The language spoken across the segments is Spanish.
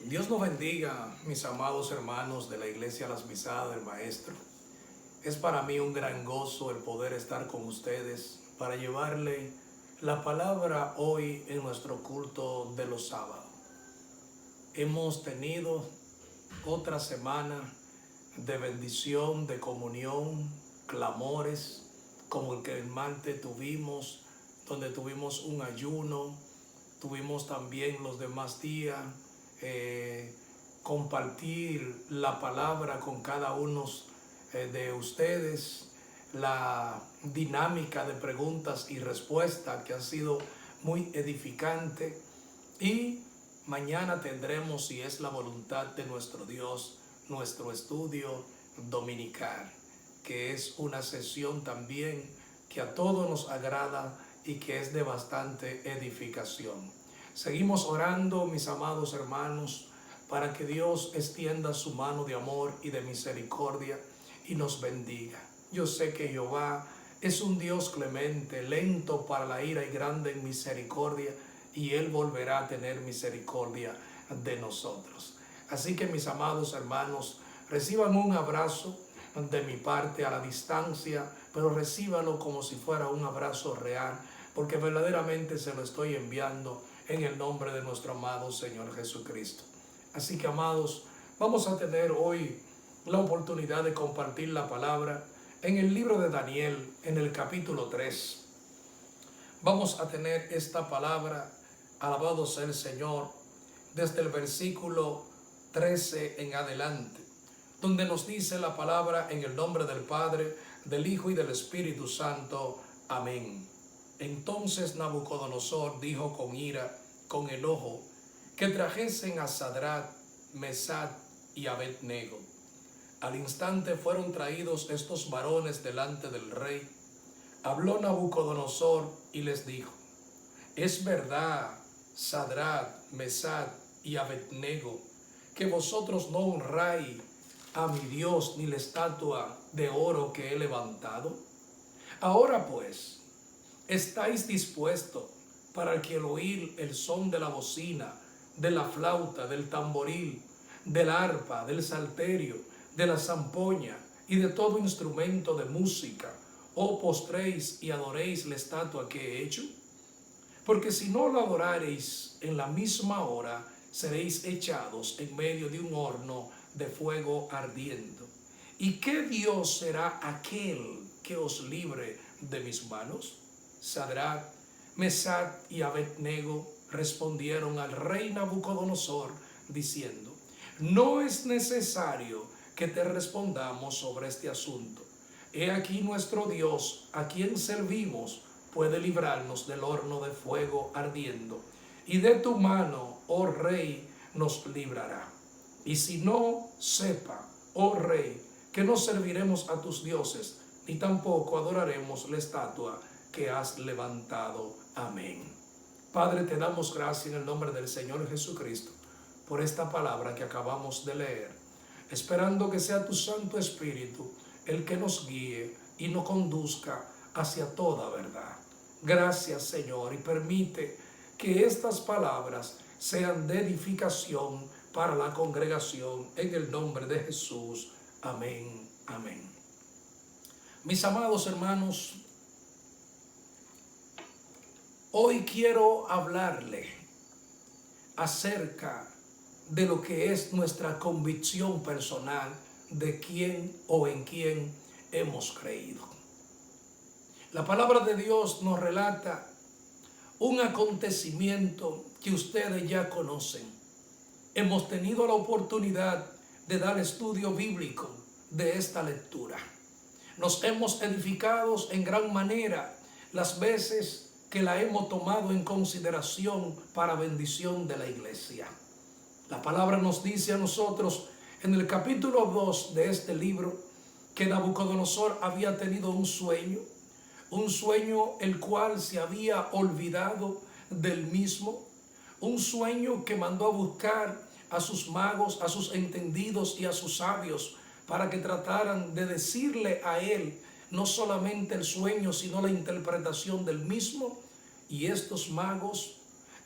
Dios nos bendiga, mis amados hermanos de la Iglesia Las Pisadas del Maestro. Es para mí un gran gozo el poder estar con ustedes para llevarle la palabra hoy en nuestro culto de los sábados. Hemos tenido otra semana de bendición, de comunión, clamores, como el que el martes tuvimos, donde tuvimos un ayuno, tuvimos también los demás días, compartir la palabra con cada uno de ustedes, la dinámica de preguntas y respuestas que ha sido muy edificante, y mañana tendremos, si es la voluntad de nuestro Dios, nuestro estudio dominical, que es una sesión también que a todos nos agrada y que es de bastante edificación. Seguimos orando, mis amados hermanos, para que Dios extienda su mano de amor y de misericordia y nos bendiga. Yo sé que Jehová es un Dios clemente, lento para la ira y grande en misericordia, y Él volverá a tener misericordia de nosotros. Así que, mis amados hermanos, reciban un abrazo de mi parte a la distancia, pero recíbanlo como si fuera un abrazo real, porque verdaderamente se lo estoy enviando en el nombre de nuestro amado Señor Jesucristo. Así que, amados, vamos a tener hoy la oportunidad de compartir la palabra en el libro de Daniel, en el capítulo 3. Vamos a tener esta palabra, alabado sea el Señor, desde el versículo 13 en adelante, donde nos dice la palabra: en el nombre del Padre, del Hijo y del Espíritu Santo. Amén. Entonces Nabucodonosor dijo con ira, con enojo, que trajesen a Sadrach, Mesach y Abed-nego. Al instante fueron traídos estos varones delante del rey. Habló Nabucodonosor y les dijo: es verdad, Sadrach, Mesach y Abed-nego, que vosotros no honráis a mi Dios ni la estatua de oro que he levantado. Ahora pues, ¿estáis dispuestos para que al oír el son de la bocina, de la flauta, del tamboril, del arpa, del salterio, de la zampoña y de todo instrumento de música, os postréis y adoréis la estatua que he hecho? Porque si no la adorareis en la misma hora, seréis echados en medio de un horno de fuego ardiendo. ¿Y qué Dios será aquel que os libre de mis manos? Sadrach, Mesach y Abed-nego respondieron al rey Nabucodonosor diciendo: no es necesario que te respondamos sobre este asunto. He aquí nuestro Dios, a quien servimos, puede librarnos del horno de fuego ardiendo, y de tu mano, oh rey, nos librará. Y si no, sepa, oh rey, que no serviremos a tus dioses, ni tampoco adoraremos la estatua que has levantado. Amén. Padre, te damos gracias en el nombre del Señor Jesucristo por esta palabra que acabamos de leer, esperando que sea tu Santo Espíritu el que nos guíe y nos conduzca hacia toda verdad. Gracias, Señor, y permite que estas palabras sean de edificación para la congregación, en el nombre de Jesús. Amén, amén. Mis amados hermanos, hoy quiero hablarle acerca de lo que es nuestra convicción personal de quién o en quién hemos creído. La palabra de Dios nos relata un acontecimiento que ustedes ya conocen. Hemos tenido la oportunidad de dar estudio bíblico de esta lectura. Nos hemos edificado en gran manera las veces que la hemos tomado en consideración para bendición de la iglesia. La palabra nos dice a nosotros en el capítulo 2 de este libro que Nabucodonosor había tenido un sueño el cual se había olvidado del mismo, un sueño que mandó a buscar a sus magos, a sus entendidos y a sus sabios para que trataran de decirle a él no solamente el sueño, sino la interpretación del mismo. Y estos magos,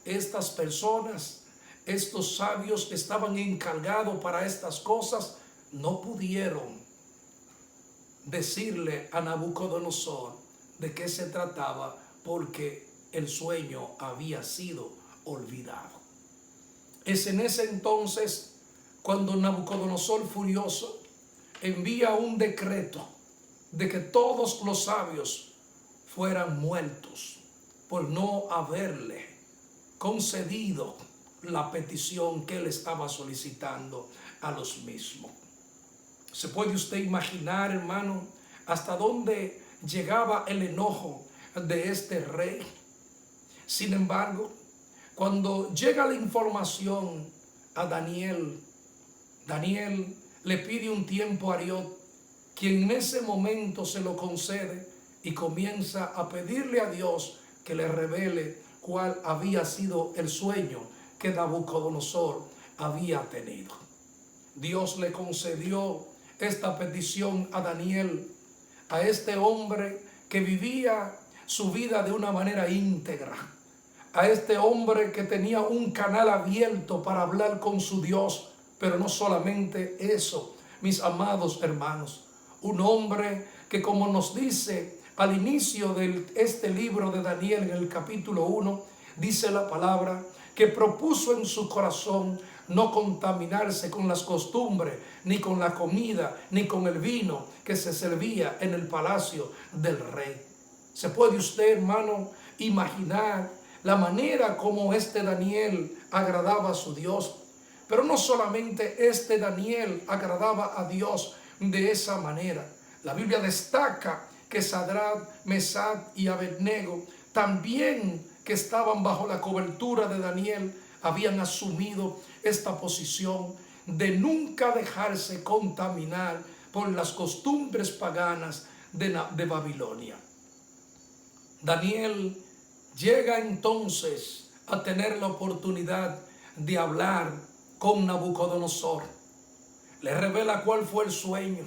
estas personas, estos sabios estaban encargados para estas cosas, no pudieron decirle a Nabucodonosor de qué se trataba, porque el sueño había sido olvidado. Es en ese entonces cuando Nabucodonosor, furioso, envía un decreto de que todos los sabios fueran muertos por no haberle concedido la petición que él estaba solicitando a los mismos. ¿Se puede usted imaginar, hermano, hasta dónde llegaba el enojo de este rey? Sin embargo, cuando llega la información a Daniel, Daniel le pide un tiempo a Ariot, quien en ese momento se lo concede y comienza a pedirle a Dios que le revele cuál había sido el sueño que Nabucodonosor había tenido. Dios le concedió esta petición a Daniel, a este hombre que vivía su vida de una manera íntegra, a este hombre que tenía un canal abierto para hablar con su Dios. Pero no solamente eso, mis amados hermanos, un hombre que, como nos dice al inicio de este libro de Daniel, en el capítulo 1, dice la palabra que propuso en su corazón no contaminarse con las costumbres, ni con la comida, ni con el vino que se servía en el palacio del rey. ¿Se puede usted, hermano, imaginar la manera como este Daniel agradaba a su Dios? Pero no solamente este Daniel agradaba a Dios de esa manera. La Biblia destaca que Sadrach, Mesach y Abednego, también que estaban bajo la cobertura de Daniel, habían asumido esta posición de nunca dejarse contaminar por las costumbres paganas de Babilonia. Daniel llega entonces a tener la oportunidad de hablar con Nabucodonosor. Le revela cuál fue el sueño.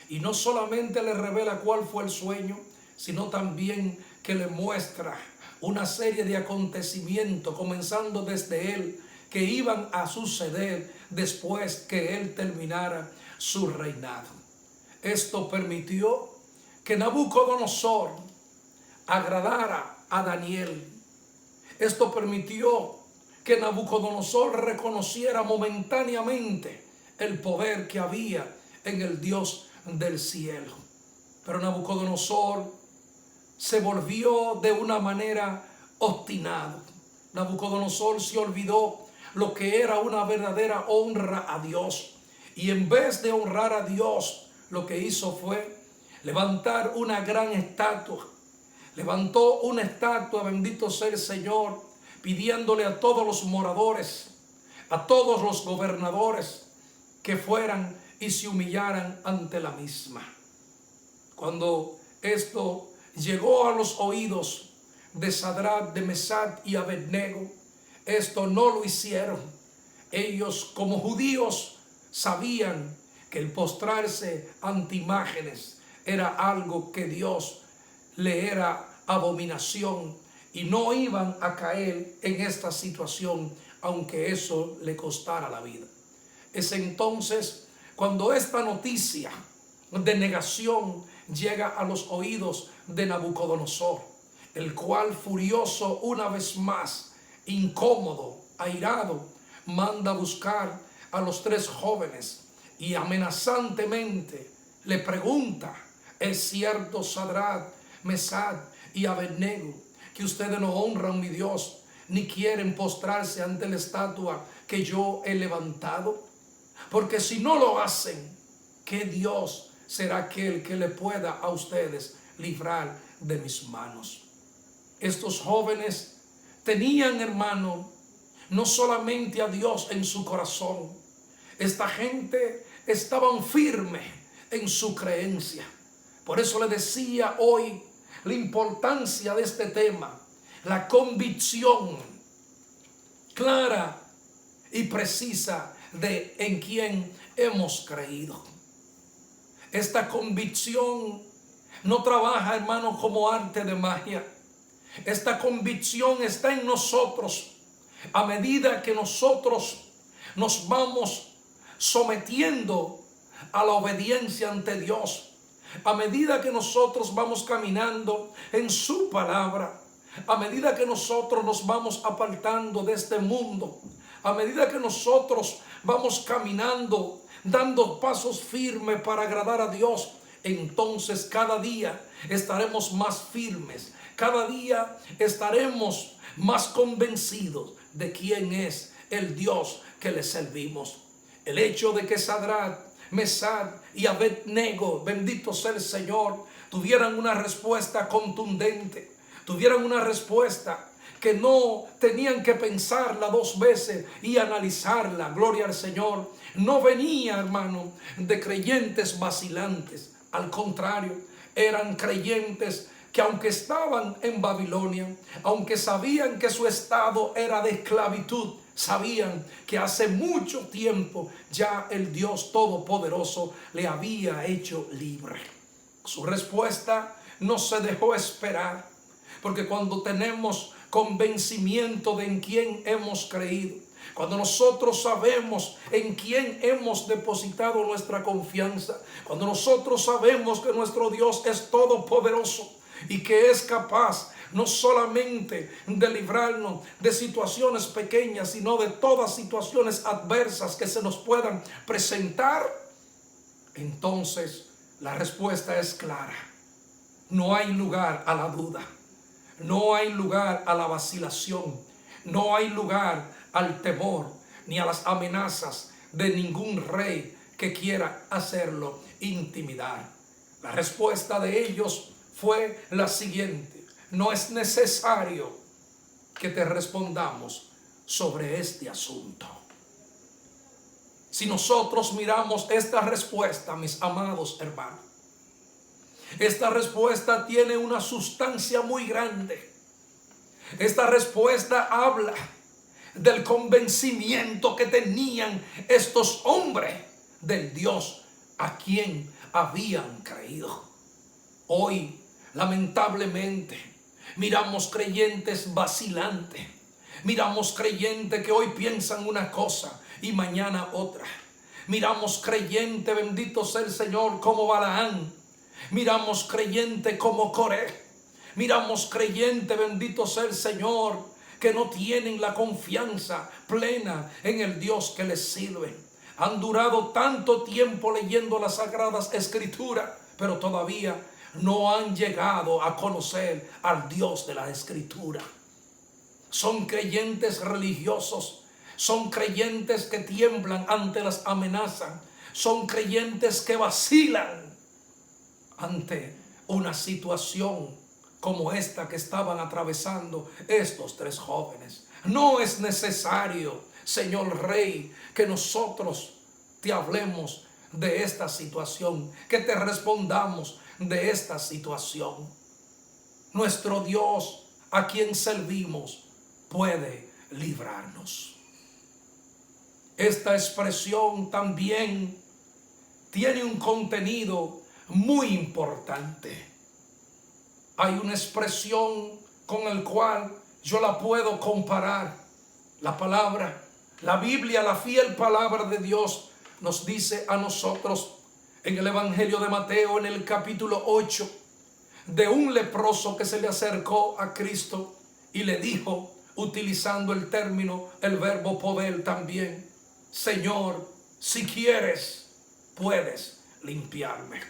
Y no solamente le revela cuál fue el sueño, sino también que le muestra una serie de acontecimientos, comenzando desde él, que iban a suceder después que él terminara su reinado. Esto permitió que Nabucodonosor agradara a Daniel. Esto permitió que Nabucodonosor reconociera momentáneamente el poder que había en el Dios del cielo. Pero Nabucodonosor se volvió de una manera obstinado. Nabucodonosor se olvidó lo que era una verdadera honra a Dios. Y en vez de honrar a Dios, lo que hizo fue levantar una gran estatua. Levantó una estatua, bendito sea el Señor, pidiéndole a todos los moradores, a todos los gobernadores, que fueran y se humillaran ante la misma. Cuando esto llegó a los oídos de Sadrach, de Mesach y Abednego, esto no lo hicieron. Ellos, como judíos, sabían que el postrarse ante imágenes era algo que Dios le era abominación, y no iban a caer en esta situación, aunque eso le costara la vida. Es entonces cuando esta noticia de negación llega a los oídos de Nabucodonosor, el cual, furioso una vez más, incómodo, airado, manda a buscar a los tres jóvenes y amenazantemente le pregunta: ¿es cierto, Sadrach, Mesach y Abednego, que ustedes no honran mi Dios, ni quieren postrarse ante la estatua que yo he levantado? Porque si no lo hacen, ¿qué Dios será aquel que le pueda a ustedes librar de mis manos? Estos jóvenes tenían, hermano, no solamente a Dios en su corazón. Esta gente estaban firmes en su creencia. Por eso le decía hoy la importancia de este tema, la convicción clara y precisa de en quién hemos creído. Esta convicción no trabaja, hermano, como arte de magia. Esta convicción está en nosotros A medida que nosotros nos vamos sometiendo a la obediencia ante Dios, a medida que nosotros vamos caminando en su palabra, a medida que nosotros nos vamos apartando de este mundo, a medida que nosotros vamos caminando, dando pasos firmes para agradar a Dios, entonces cada día estaremos más firmes, cada día estaremos más convencidos de quién es el Dios que le servimos. El hecho de que Sadrach, Mesach y Abednego, bendito sea el Señor, tuvieran una respuesta contundente, tuvieran una respuesta que no tenían que pensarla dos veces y analizarla, gloria al Señor, no venía, hermano, de creyentes vacilantes. Al contrario, eran creyentes que aunque estaban en Babilonia, aunque sabían que su estado era de esclavitud, sabían que hace mucho tiempo ya el Dios Todopoderoso le había hecho libre. Su respuesta no se dejó esperar, porque cuando tenemos convencimiento de en quién hemos creído, cuando nosotros sabemos en quién hemos depositado nuestra confianza, cuando nosotros sabemos que nuestro Dios es todopoderoso y que es capaz no solamente de librarnos de situaciones pequeñas, sino de todas situaciones adversas que se nos puedan presentar, entonces la respuesta es clara. No hay lugar a la duda, no hay lugar a la vacilación, no hay lugar al temor ni a las amenazas de ningún rey que quiera hacerlo intimidar. La respuesta de ellos fue la siguiente: no es necesario que te respondamos sobre este asunto. Si nosotros miramos esta respuesta, mis amados hermanos, esta respuesta tiene una sustancia muy grande. Esta respuesta habla del convencimiento que tenían estos hombres del Dios a quien habían creído. Hoy, lamentablemente, miramos creyentes vacilantes, miramos creyentes que hoy piensan una cosa y mañana otra. Miramos creyentes, bendito sea el Señor, como Balaán. Miramos creyentes como Coré. Miramos creyentes, bendito sea el Señor, que no tienen la confianza plena en el Dios que les sirve. Han durado tanto tiempo leyendo las Sagradas Escrituras, pero todavía no han llegado a conocer al Dios de la Escritura. Son creyentes religiosos, son creyentes que tiemblan ante las amenazas, son creyentes que vacilan ante una situación como esta que estaban atravesando estos tres jóvenes. No es necesario, Señor Rey, que nosotros te hablemos de esta situación, que te respondamos de esta situación. Nuestro Dios, a quien servimos, puede librarnos. Esta expresión también tiene un contenido muy importante. Hay una expresión con la cual yo la puedo comparar. La palabra, la Biblia, la fiel palabra de Dios nos dice a nosotros en el Evangelio de Mateo, en el capítulo 8, de un leproso que se le acercó a Cristo y le dijo, utilizando el término, el verbo poder también: Señor, si quieres, puedes limpiarme.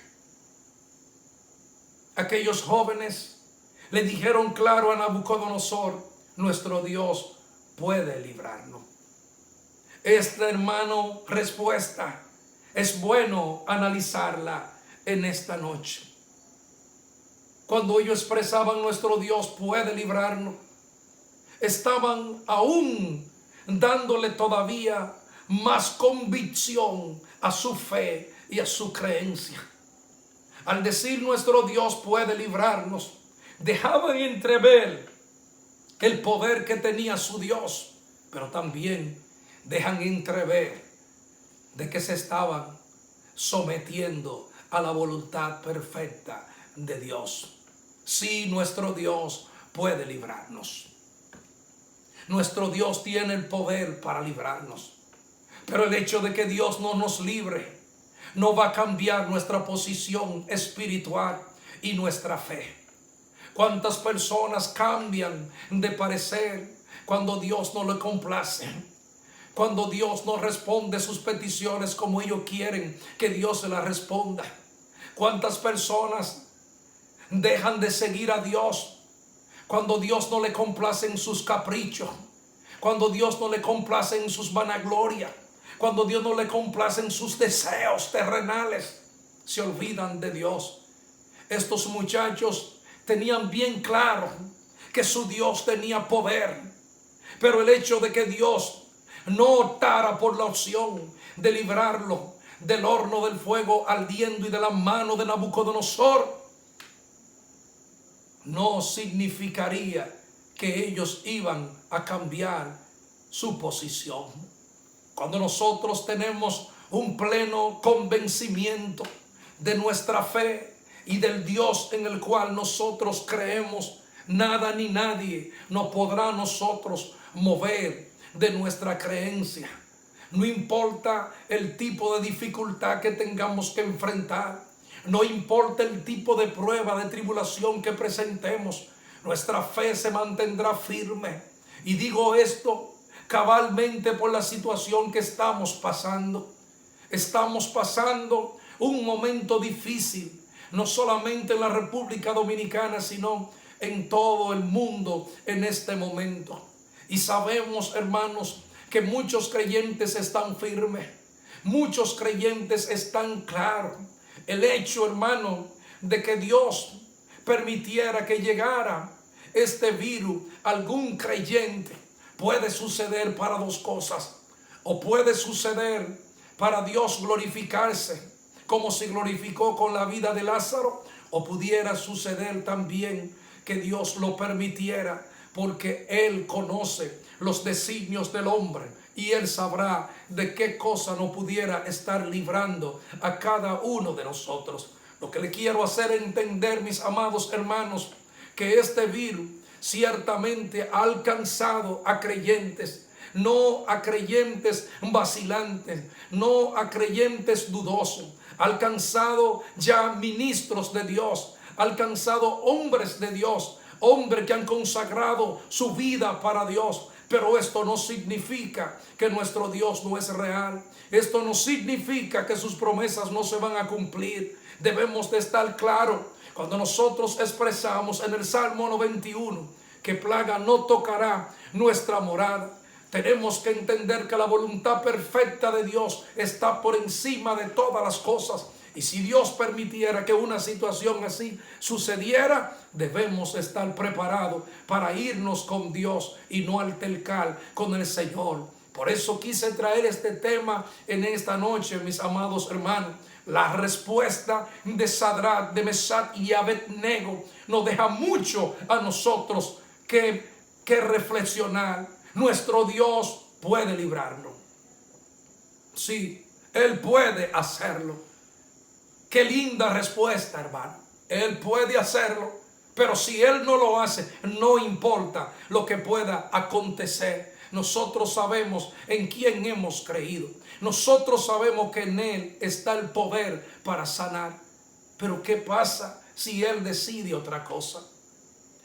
Aquellos jóvenes le dijeron claro a Nabucodonosor: nuestro Dios puede librarnos. Esta, hermano, respuesta es bueno analizarla en esta noche. Cuando ellos expresaban nuestro Dios puede librarnos, estaban aún dándole todavía más convicción a su fe y a su creencia. Al decir nuestro Dios puede librarnos, dejaban entrever el poder que tenía su Dios, pero también dejan entrever de que se estaban sometiendo a la voluntad perfecta de Dios. Sí, nuestro Dios puede librarnos. Nuestro Dios tiene el poder para librarnos. Pero el hecho de que Dios no nos libre no va a cambiar nuestra posición espiritual y nuestra fe. ¿Cuántas personas cambian de parecer cuando Dios no le complace? Cuando Dios no responde sus peticiones como ellos quieren que Dios se las responda. ¿Cuántas personas dejan de seguir a Dios cuando Dios no le complace en sus caprichos? Cuando Dios no le complace en sus vanaglorias. Cuando Dios no le complace en sus deseos terrenales. Se olvidan de Dios. Estos muchachos tenían bien claro que su Dios tenía poder. Pero el hecho de que Dios no optara por la opción de librarlo del horno del fuego ardiendo y de la mano de Nabucodonosor, no significaría que ellos iban a cambiar su posición. Cuando nosotros tenemos un pleno convencimiento de nuestra fe y del Dios en el cual nosotros creemos, nada ni nadie nos podrá a nosotros mover de nuestra creencia. No importa el tipo de dificultad que tengamos que enfrentar, no importa el tipo de prueba, de tribulación que presentemos, nuestra fe se mantendrá firme. Y digo esto cabalmente por la situación que estamos pasando. Estamos pasando un momento difícil, no solamente en la República Dominicana, sino en todo el mundo en este momento. Y sabemos, hermanos, que muchos creyentes están firmes, muchos creyentes están claros. El hecho, hermano, de que Dios permitiera que llegara este virus a algún creyente, puede suceder para dos cosas. O puede suceder para Dios glorificarse, como se glorificó con la vida de Lázaro, o pudiera suceder también que Dios lo permitiera porque Él conoce los designios del hombre y Él sabrá de qué cosa no pudiera estar librando a cada uno de nosotros. Lo que le quiero hacer entender, mis amados hermanos, que este virus ciertamente ha alcanzado a creyentes, no a creyentes vacilantes, no a creyentes dudosos, ha alcanzado ya ministros de Dios, ha alcanzado hombres de Dios, hombres que han consagrado su vida para Dios. Pero esto no significa que nuestro Dios no es real. Esto no significa que sus promesas no se van a cumplir. Debemos de estar claros cuando nosotros expresamos en el Salmo 91 que plaga no tocará nuestra morada. Tenemos que entender que la voluntad perfecta de Dios está por encima de todas las cosas. Y si Dios permitiera que una situación así sucediera, debemos estar preparados para irnos con Dios y no altercar con el Señor. Por eso quise traer este tema en esta noche, mis amados hermanos. La respuesta de Sadrach, de Mesach y Abednego nos deja mucho a nosotros que reflexionar. Nuestro Dios puede librarnos. Sí, Él puede hacerlo. Qué linda respuesta, hermano. Él puede hacerlo, pero si Él no lo hace, no importa lo que pueda acontecer. Nosotros sabemos en quién hemos creído. Nosotros sabemos que en Él está el poder para sanar. Pero ¿qué pasa si Él decide otra cosa?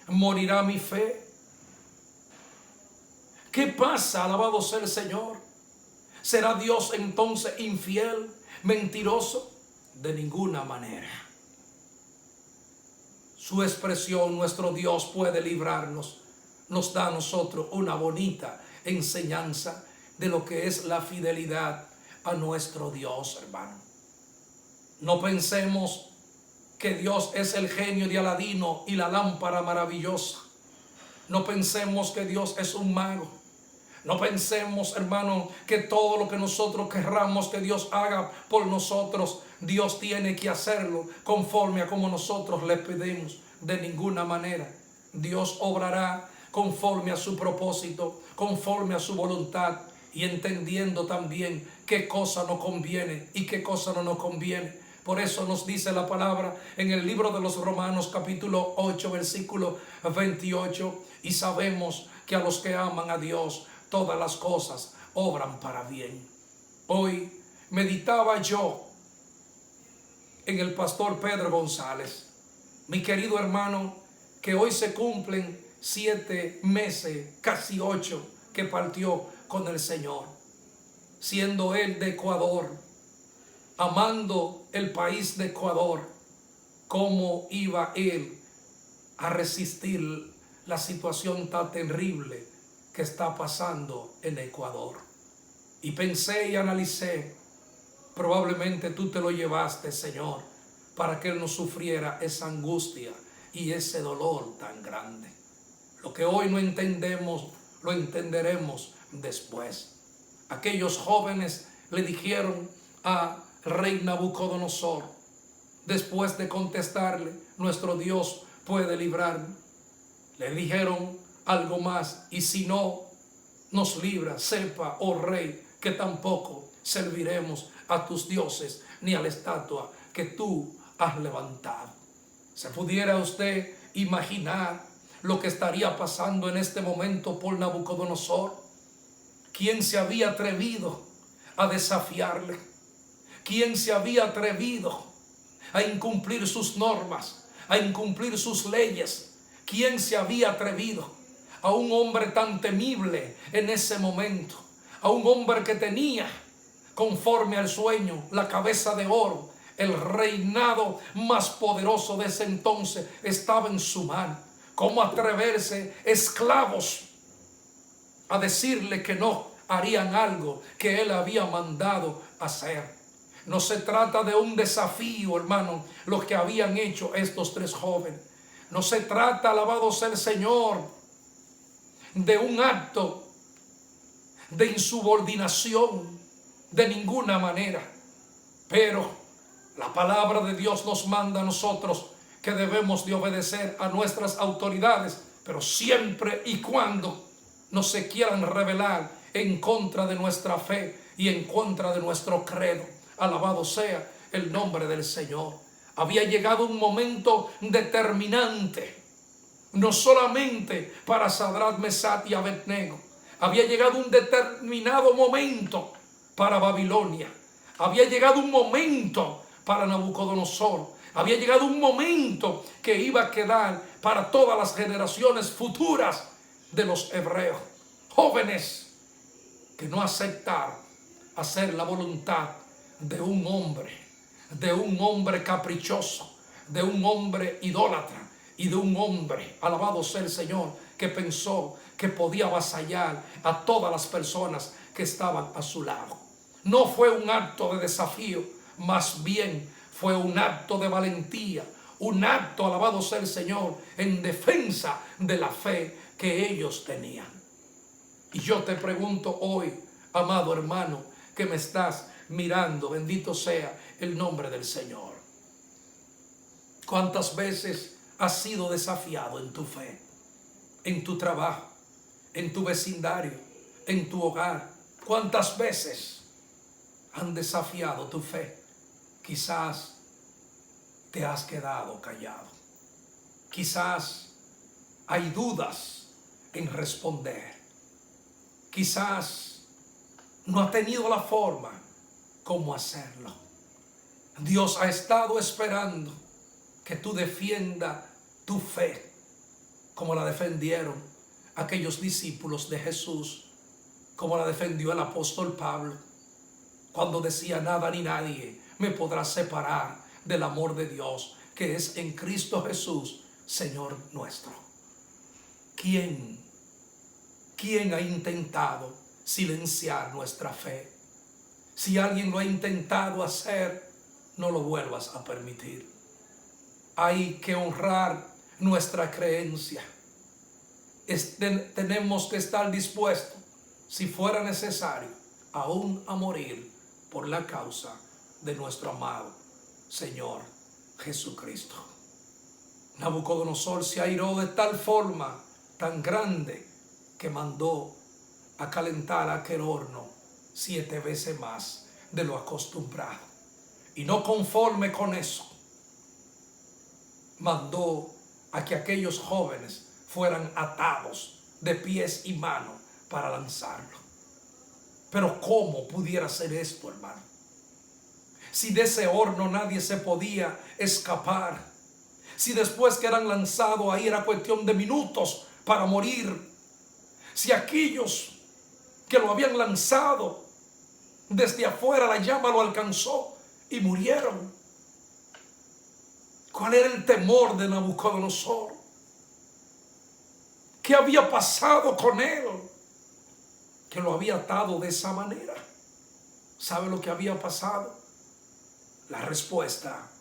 ¿Morirá mi fe? ¿Qué pasa? Alabado sea el Señor. ¿Será Dios entonces infiel, mentiroso? De ninguna manera. Su expresión, nuestro Dios puede librarnos, nos da a nosotros una bonita enseñanza de lo que es la fidelidad a nuestro Dios, hermano. No pensemos que Dios es el genio de Aladino y la lámpara maravillosa. No pensemos que Dios es un mago. No pensemos, hermano, que todo lo que nosotros querramos que Dios haga por nosotros, Dios tiene que hacerlo conforme a como nosotros le pedimos. De ninguna manera. Dios obrará conforme a su propósito, conforme a su voluntad y entendiendo también qué cosa nos conviene y qué cosa no nos conviene. Por eso nos dice la palabra en el libro de los Romanos capítulo 8 versículo 28, y sabemos que a los que aman a Dios todas las cosas obran para bien. Hoy meditaba yo en el pastor Pedro González, mi querido hermano, que hoy se cumplen 7 meses, casi 8, que partió con el Señor, siendo él de Ecuador, amando el país de Ecuador. ¿Cómo iba él a resistir la situación tan terrible que está pasando en Ecuador? Y pensé y analicé, probablemente tú te lo llevaste, Señor, para que él no sufriera esa angustia y ese dolor tan grande. Lo que hoy no entendemos, lo entenderemos después. Aquellos jóvenes le dijeron a rey Nabucodonosor, después de contestarle, nuestro Dios puede librarnos, le dijeron algo más: y si no nos libra, sepa, oh rey, que tampoco serviremos a tus dioses ni a la estatua que tú has levantado. ¿Se pudiera usted imaginar lo que estaría pasando en este momento por Nabucodonosor? ¿Quién se había atrevido a desafiarle? ¿Quién se había atrevido a incumplir sus normas, a incumplir sus leyes? ¿Quién se había atrevido a un hombre tan temible en ese momento? A un hombre que tenía, conforme al sueño, la cabeza de oro. El reinado más poderoso de ese entonces estaba en su mano. ¿Cómo atreverse esclavos a decirle que no harían algo que él había mandado hacer? No se trata de un desafío, hermano, lo que habían hecho estos 3 jóvenes. No se trata, alabado sea el Señor, de un acto de insubordinación de ninguna manera. Pero la palabra de Dios nos manda a nosotros que debemos de obedecer a nuestras autoridades, pero siempre y cuando no se quieran rebelar en contra de nuestra fe y en contra de nuestro credo. Alabado sea el nombre del Señor. Había llegado un momento determinante, no solamente para Sadrach, Mesach y Abednego. Había llegado un determinado momento para Babilonia. Había llegado un momento para Nabucodonosor. Había llegado un momento que iba a quedar para todas las generaciones futuras de los hebreos. Jóvenes que no aceptaron hacer la voluntad de un hombre caprichoso, de un hombre idólatra y de un hombre, alabado sea el Señor, que pensó que podía avasallar a todas las personas que estaban a su lado. No fue un acto de desafío, más bien fue un acto de valentía, un acto, alabado sea el Señor, en defensa de la fe que ellos tenían. Y yo te pregunto hoy, amado hermano, que me estás mirando, bendito sea el nombre del Señor. ¿Cuántas veces has sido desafiado en tu fe, en tu trabajo, en tu vecindario, en tu hogar? ¿Cuántas veces han desafiado tu fe? Quizás te has quedado callado. Quizás hay dudas en responder. Quizás no ha tenido la forma como hacerlo. Dios ha estado esperando que tú defiendas tu fe como la defendieron aquellos discípulos de Jesús, como la defendió el apóstol Pablo, cuando decía: nada ni nadie me podrá separar del amor de Dios que es en Cristo Jesús, Señor nuestro. ¿Quién ha intentado silenciar nuestra fe? Si alguien lo ha intentado hacer, no lo vuelvas a permitir. Hay que honrar nuestra creencia. Tenemos que estar dispuestos, si fuera necesario, aún a morir por la causa de nuestro amado Señor Jesucristo. Nabucodonosor se airó de tal forma tan grande que mandó a calentar aquel horno 7 veces más de lo acostumbrado. Y no conforme con eso, mandó a que aquellos jóvenes fueran atados de pies y manos para lanzarlo. Pero ¿cómo pudiera ser esto, hermano? Si de ese horno nadie se podía escapar. Si después que eran lanzados ahí era cuestión de minutos para morir. Si aquellos que lo habían lanzado desde afuera, la llama lo alcanzó y murieron. ¿Cuál era el temor de Nabucodonosor? ¿Qué había pasado con él? Que lo había atado de esa manera. ¿Sabe lo que había pasado? La respuesta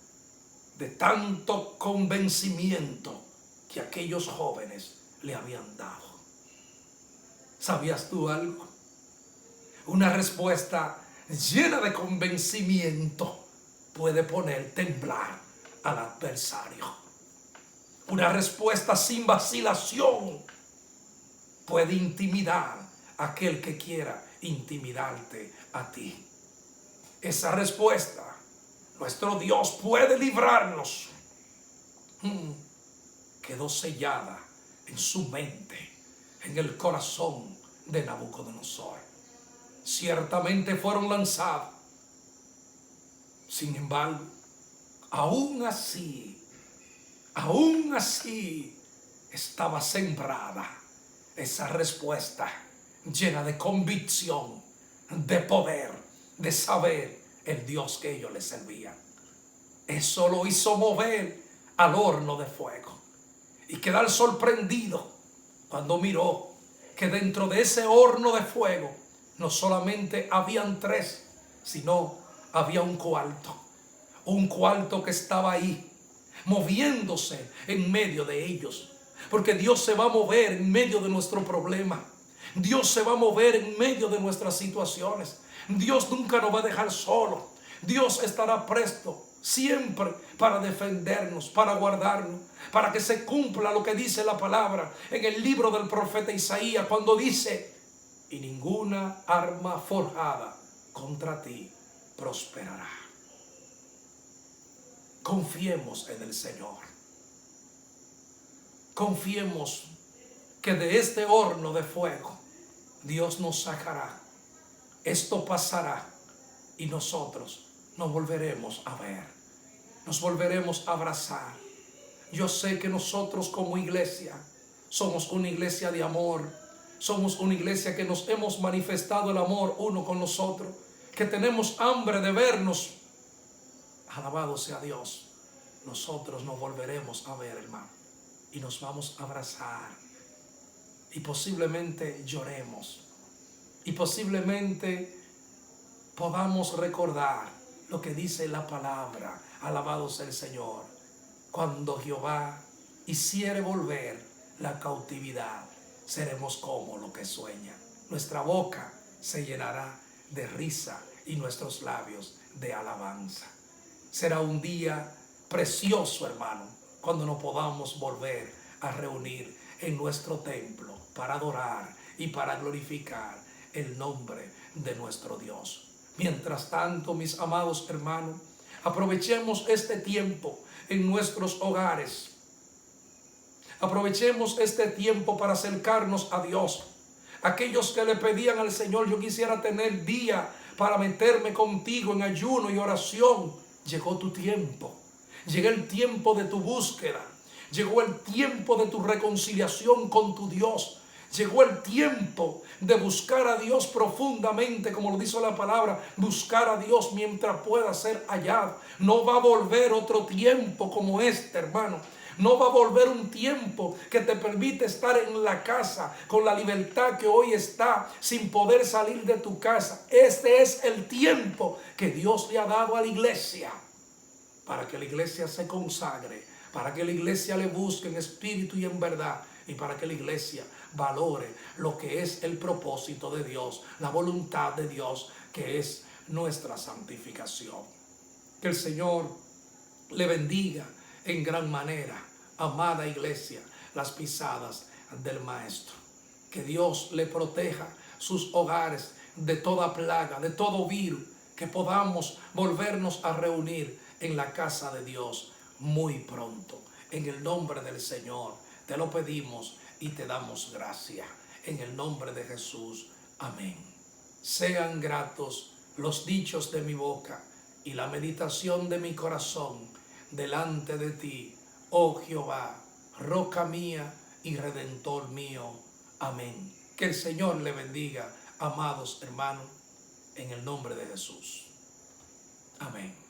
de tanto convencimiento que aquellos jóvenes le habían dado. ¿Sabías tú algo? Una respuesta llena de convencimiento puede poner temblar al adversario. Una respuesta sin vacilación puede intimidar a aquel que quiera intimidarte a ti. Esa respuesta, nuestro Dios puede librarnos. Quedó sellada en su mente, en el corazón de Nabucodonosor. Ciertamente fueron lanzados. Sin embargo, aún así estaba sembrada esa respuesta llena de convicción, de poder, de saber el Dios que ellos le servían. Eso lo hizo mover al horno de fuego y quedar sorprendido cuando miró que dentro de ese horno de fuego no solamente habían 3, sino había un cuarto que estaba ahí moviéndose en medio de ellos, porque Dios se va a mover en medio de nuestro problema. Dios se va a mover en medio de nuestras situaciones. Dios nunca nos va a dejar solo. Dios estará presto siempre para defendernos, para guardarnos, para que se cumpla lo que dice la palabra en el libro del profeta Isaías, cuando dice: y ninguna arma forjada contra ti prosperará. Confiemos en el Señor. Confiemos que de este horno de fuego Dios nos sacará. Esto pasará y nosotros nos volveremos a ver. Nos volveremos a abrazar. Yo sé que nosotros como iglesia somos una iglesia de amor. Somos una iglesia que nos hemos manifestado el amor uno con los otros, que tenemos hambre de vernos. Alabado sea Dios. Nosotros nos volveremos a ver, hermano, y nos vamos a abrazar, y posiblemente lloremos, y posiblemente podamos recordar lo que dice la palabra. Alabado sea el Señor. Cuando Jehová hiciere volver la cautividad, seremos como lo que sueña. Nuestra boca se llenará de risa y nuestros labios de alabanza. Será un día precioso, hermano, cuando nos podamos volver a reunir en nuestro templo para adorar y para glorificar el nombre de nuestro Dios. Mientras tanto, mis amados hermanos, aprovechemos este tiempo en nuestros hogares. Aprovechemos este tiempo para acercarnos a Dios. Aquellos que le pedían al Señor: yo quisiera tener día para meterme contigo en ayuno y oración. Llegó tu tiempo. Llegó el tiempo de tu búsqueda. Llegó el tiempo de tu reconciliación con tu Dios. Llegó el tiempo de buscar a Dios profundamente, como lo dice la palabra, buscar a Dios mientras pueda ser hallado. No va a volver otro tiempo como este, hermano. No va a volver un tiempo que te permite estar en la casa con la libertad que hoy está, sin poder salir de tu casa. Este es el tiempo que Dios le ha dado a la iglesia, para que la iglesia se consagre, para que la iglesia le busque en espíritu y en verdad, y para que la iglesia valore lo que es el propósito de Dios, la voluntad de Dios, que es nuestra santificación. Que el Señor le bendiga en gran manera, amada iglesia, las pisadas del Maestro. Que Dios le proteja sus hogares de toda plaga, de todo virus, que podamos volvernos a reunir en la casa de Dios muy pronto. En el nombre del Señor te lo pedimos y te damos gracias. En el nombre de Jesús. Amén. Sean gratos los dichos de mi boca y la meditación de mi corazón delante de ti, oh Jehová, roca mía y redentor mío. Amén. Que el Señor le bendiga, amados hermanos, en el nombre de Jesús. Amén.